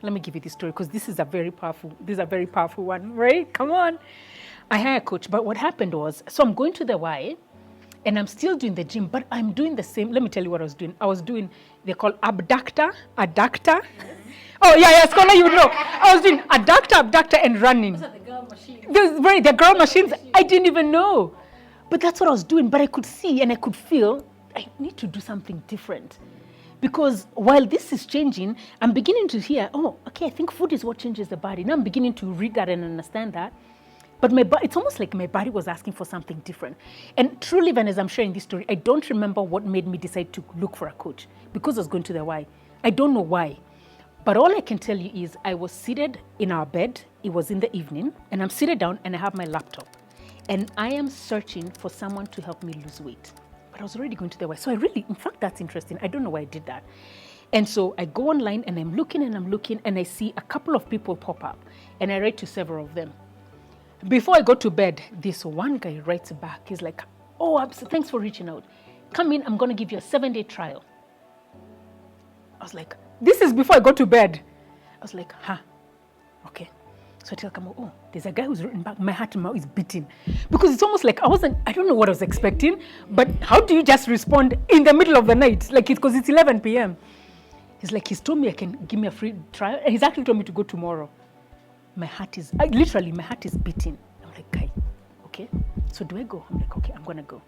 let me give you this story because this is a very powerful one, right? Come on. I hired a coach, but what happened was, so I'm going to the Y and I'm still doing the gym, but I'm doing the same. Let me tell you what I was doing. I was doing, they call adductor. Oh, yeah, scholar, you know. I was doing adductor, and running. Was that the girl machine? The girl machines, I didn't even know. But that's what I was doing. But I could see and I could feel I need to do something different. Because while this is changing, I'm beginning to hear, oh, okay, I think food is what changes the body. Now I'm beginning to read that and understand that. But it's almost like my body was asking for something different. And truly, even as I'm sharing this story, I don't remember what made me decide to look for a coach because I was going to the Y. I don't know why. But all I can tell you is I was seated in our bed. It was in the evening. And I'm seated down and I have my laptop. And I am searching for someone to help me lose weight. But I was already going to the Y. So in fact, that's interesting. I don't know why I did that. And so I go online and I'm looking and I see a couple of people pop up. And I write to several of them. Before I go to bed, this one guy writes back. He's like, oh, thanks for reaching out. Come in, I'm going to give you a 7-day trial. I was like, this is before I go to bed. I was like, okay. So I tell Kamo, oh, there's a guy who's written back. My heart now is beating. Because it's almost like I don't know what I was expecting, but how do you just respond in the middle of the night? Like, because it's 11 p.m. He's like, he's told me I can give me a free trial. And he's actually told me to go tomorrow. My heart is beating. I'm like, guy, okay. So do I go? I'm like, okay, I'm going to go.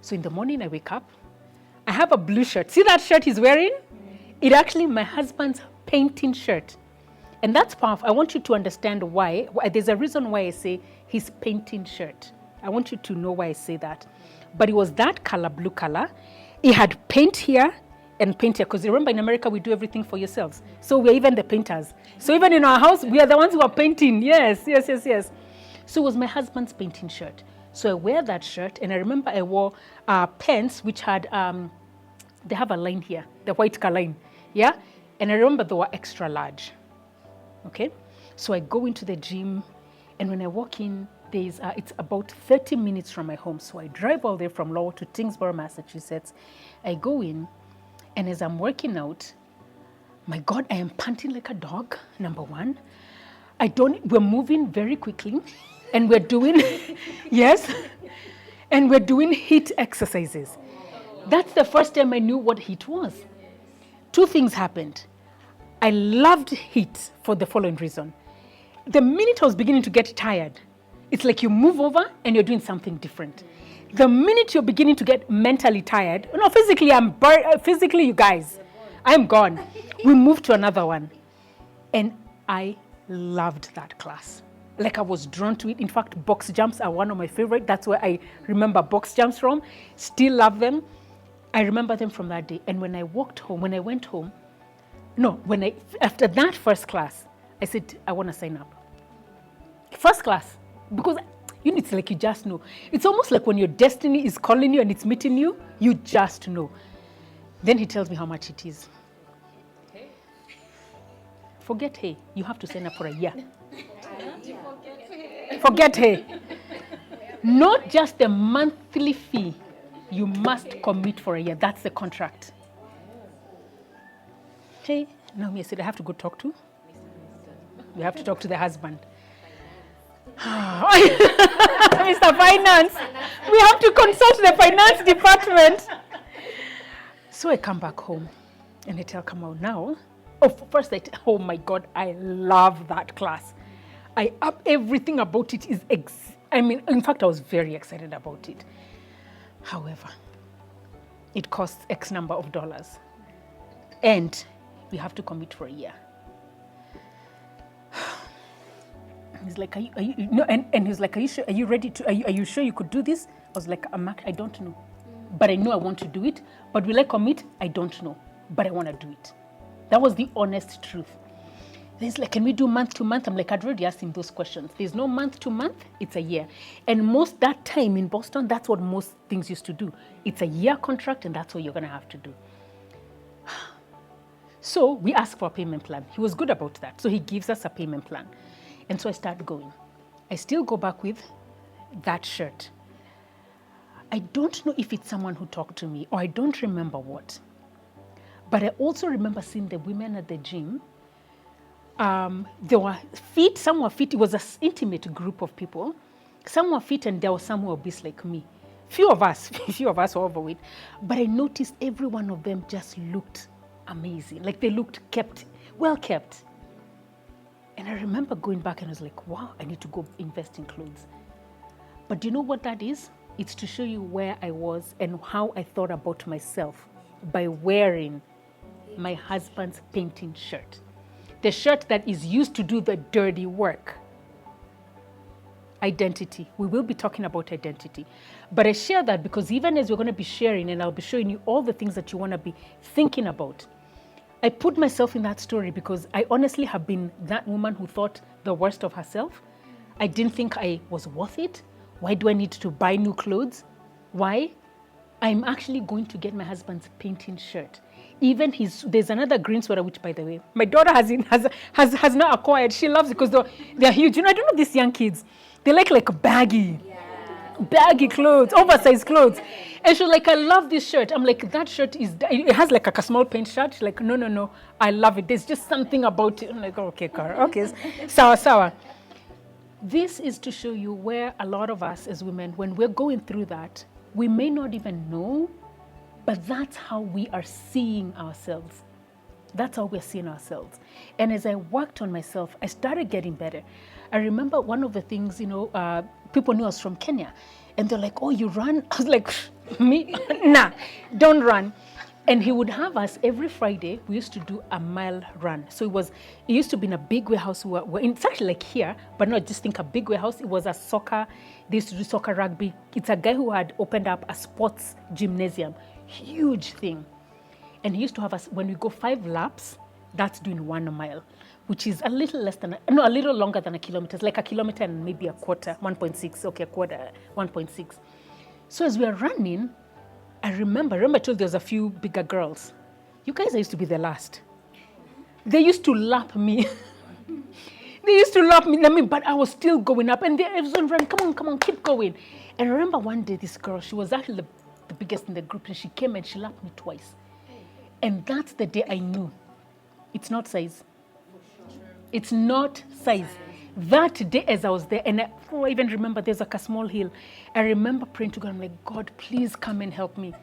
So in the morning I wake up. I have a blue shirt. See that shirt he's wearing? It's actually my husband's painting shirt. And that's powerful. I want you to understand why. There's a reason why I say his painting shirt. I want you to know why I say that. But it was that color, blue color. It had paint here and paint here. Because remember in America, we do everything for yourselves. So we're even the painters. So even in our house, we are the ones who are painting. Yes. So it was my husband's painting shirt. So I wear that shirt. And I remember I wore pants which had, they have a line here, the white color line. Yeah. And I remember they were extra large. Okay, so I go into the gym, and when I walk in, it's about 30 minutes from my home. So I drive all the way from Lowell to Tingsboro, Massachusetts. I go in, and as I'm working out, my God, I am panting like a dog, number one. We're moving very quickly, and we're doing, yes, and we're doing HIIT exercises. That's the first time I knew what HIIT was. Two things happened. I loved HIIT for the following reason. The minute I was beginning to get tired, it's like you move over and you're doing something different. The minute you're beginning to get mentally tired, physically, you guys, I'm gone. We moved to another one. And I loved that class. Like I was drawn to it. In fact, box jumps are one of my favorite. That's where I remember box jumps from. Still love them. I remember them from that day. And when I went home, after that first class, I said, I want to sign up. First class, because it's like you just know. It's almost like when your destiny is calling you and it's meeting you, you just know. Then he tells me how much it is. Hey. Forget hey, you have to sign up for a year. Forget hey. Not just the monthly fee, you must commit for a year. That's the contract. Hey, Naomi, I said, I have to go talk to. We have to talk to the husband. Mr. Finance, we have to consult the finance department. So I come back home and I tell Kamau now. Oh my God, I love that class. Everything about it is, in fact, I was very excited about it. However, it costs X number of dollars. And we have to commit for a year. He's like, and he's like, are you sure? Are you ready to? Are you sure you could do this? I was like, I don't know, but I know I want to do it. But will I commit? I don't know, but I want to do it. That was the honest truth. He's like, can we do month to month? I'm like, I'd already asked him those questions. There's no month to month. It's a year, and that time in Boston, that's what most things used to do. It's a year contract, and that's what you're gonna have to do. So we asked for a payment plan. He was good about that. So he gives us a payment plan. And so I start going. I still go back with that shirt. I don't know if it's someone who talked to me or I don't remember what. But I also remember seeing the women at the gym. They were fit, some were fit. It was an intimate group of people. Some were fit and there were some who were obese like me. Few of us were overweight. But I noticed every one of them just looked amazing. Like they looked well kept. And I remember going back and I was like, wow, I need to go invest in clothes. But do you know what that is? It's to show you where I was and how I thought about myself by wearing my husband's painting shirt. The shirt that is used to do the dirty work. Identity. We will be talking about identity. But I share that because even as we're going to be sharing and I'll be showing you all the things that you want to be thinking about, I put myself in that story because I honestly have been that woman who thought the worst of herself. I didn't think I was worth it. Why do I need to buy new clothes? Why? I'm actually going to get my husband's painting shirt. Even there's another green sweater, which by the way, my daughter has now acquired. She loves it because they're huge. You know, I don't know these young kids. They like baggy clothes, oversized clothes. And she's like, I love this shirt. I'm like, that shirt it has like a small paint shirt. She's like, no, I love it. There's just something about it. I'm like, okay, Cara, okay, sour. This is to show you where a lot of us as women, when we're going through that, we may not even know, but that's how we are seeing ourselves. That's how we're seeing ourselves. And as I worked on myself, I started getting better. I remember one of the things, people knew I was from Kenya. And they're like, oh, you run? I was like, me? Nah, don't run. And he would have us every Friday. We used to do a mile run. So it used to be in a big warehouse. It's actually like here, but not just think a big warehouse. It was a soccer. They used to do soccer, rugby. It's a guy who had opened up a sports gymnasium. Huge thing. And he used to have us, when we go 5 laps, that's doing 1 mile, which is a little longer than a kilometer. It's like a kilometer and maybe a quarter, 1.6. Okay, a quarter, 1.6. So as we are running, I remember I told you there was a few bigger girls. You guys used to be the last. They used to lap me. But I was still going up. And everyone ran, come on, keep going. And I remember one day this girl, she was actually the biggest in the group, and she came and she lapped me twice. And that's the day I knew it's not size. It's not size. That day as I was there, and I even remember there's like a small hill. I remember praying to God, I'm like, God, please come and help me.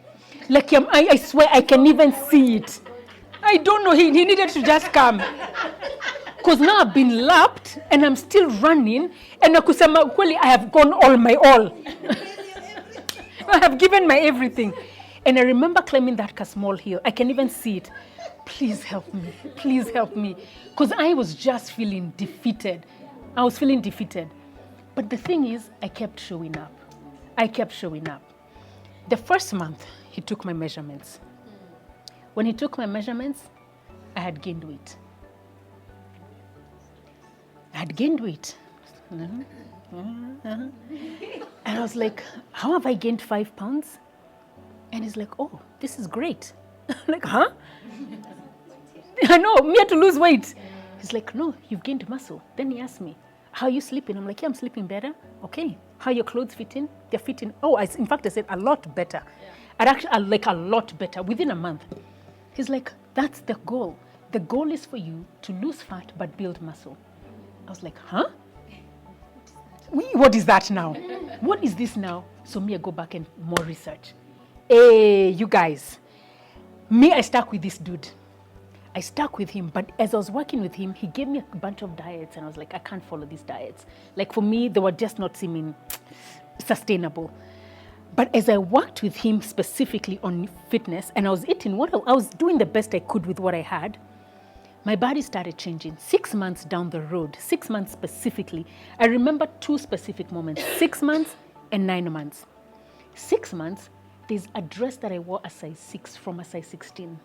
Like I swear I can even see it. I don't know, he needed to just come. Because now I've been lapped and I'm still running, and I have gone all my all. I have given my everything. And I remember climbing that small hill. I can even see it. Please help me. Please help me. Because I was just feeling defeated. But the thing is, I kept showing up. The first month, he took my measurements. When he took my measurements, I had gained weight. And I was like, how have I gained 5 pounds? And he's like, oh, this is great. I'm like, huh? I know, me had to lose weight. He's like, no, you've gained muscle. Then he asked me, how are you sleeping? I'm like, yeah, I'm sleeping better. Okay. How are your clothes fitting? They're fitting. Oh, in fact, I said a lot better. Yeah. I like a lot better within a month. He's like, that's the goal. The goal is for you to lose fat but build muscle. I was like, huh? What is that now? What is this now? So I go back and more research. Hey, you guys. I stuck with this dude. I stuck with him, but as I was working with him, he gave me a bunch of diets, and I was like, I can't follow these diets. Like for me, they were just not seeming sustainable. But as I worked with him specifically on fitness, and I was eating I was doing the best I could with what I had, my body started changing. 6 months down the road, 6 months specifically, I remember 2 specific moments, 6 months and 9 months. 6 months, there's a dress that I wore a size 6 from a size 16.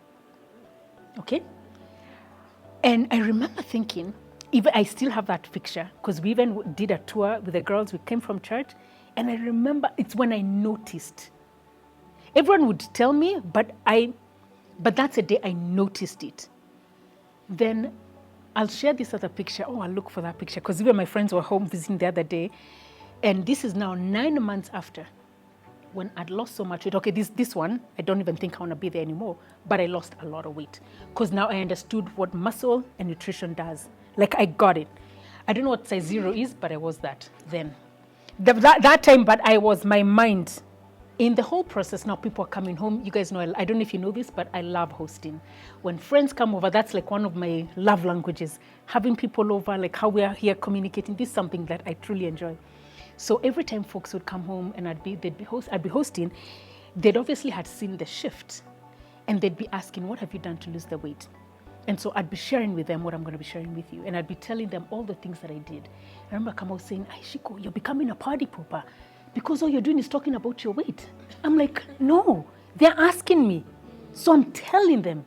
Okay? And I remember thinking, even I still have that picture, because we even did a tour with the girls. We came from church, and I remember it's when I noticed. Everyone would tell me, but that's the day I noticed it. Then I'll share this other picture. Oh, I'll look for that picture, because even my friends were home visiting the other day. And this is now 9 months after. when I'd lost so much weight. Okay, this one, I don't even think I want to be there anymore, but I lost a lot of weight because now I understood what muscle and nutrition does. Like, I got it. I don't know what size 0 is, but I was that then. That time, but I was my mind. In the whole process, now people are coming home. You guys know, I don't know if you know this, but I love hosting. When friends come over, that's like one of my love languages. Having people over, like how we are here communicating, this is something that I truly enjoy. So every time folks would come home and I'd be hosting, they'd obviously had seen the shift, and they'd be asking, what have you done to lose the weight? And so I'd be sharing with them what I'm going to be sharing with you, and I'd be telling them all the things that I did. I remember Kamau saying, Shiko, you're becoming a party pooper because all you're doing is talking about your weight. I'm like, no, they're asking me. So I'm telling them.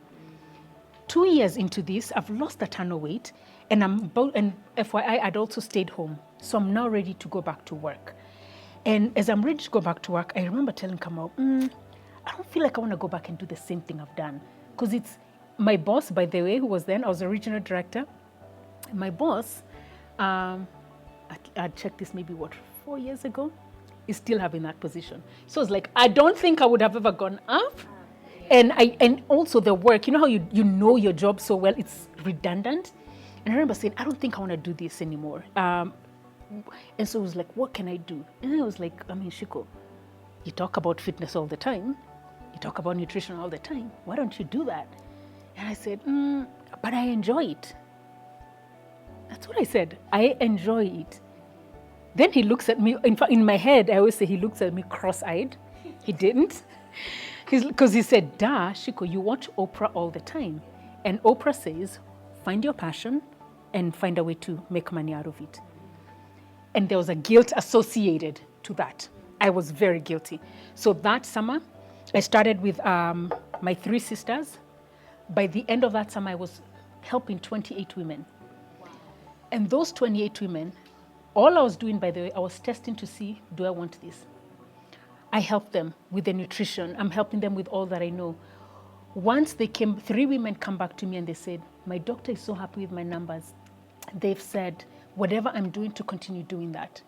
2 years into this, I've lost a ton of weight, and and FYI, I'd also stayed home. So I'm now ready to go back to work. And as I'm ready to go back to work, I remember telling Kamau, I don't feel like I want to go back and do the same thing I've done. Because it's my boss, by the way, who was then, I was a regional director. My boss, I checked this maybe, 4 years ago, is still having that position. So it's like, I don't think I would have ever gone up. And also the work, you know how you know your job so well, it's redundant. And I remember saying, I don't think I want to do this anymore. And so it was like, what can I do? And I was like, Shiko, you talk about fitness all the time. You talk about nutrition all the time. Why don't you do that? And I said, but I enjoy it. That's what I said. I enjoy it. Then he looks at me. In fact, in my head, I always say he looks at me cross-eyed. He didn't. Because he said, Shiko, you watch Oprah all the time. And Oprah says, find your passion and find a way to make money out of it. And there was a guilt associated to that. I was very guilty. So that summer, I started with my 3 sisters. By the end of that summer, I was helping 28 women. Wow. And those 28 women, all I was doing, by the way, I was testing to see, do I want this? I helped them with the nutrition. I'm helping them with all that I know. Once they came, 3 women come back to me and they said, my doctor is so happy with my numbers. They've said, whatever I'm doing, to continue doing that.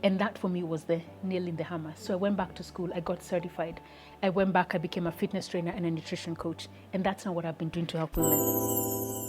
And that for me was the nail in the hammer. So I went back to school, I got certified. I went back, I became a fitness trainer and a nutrition coach. And that's now what I've been doing to help women.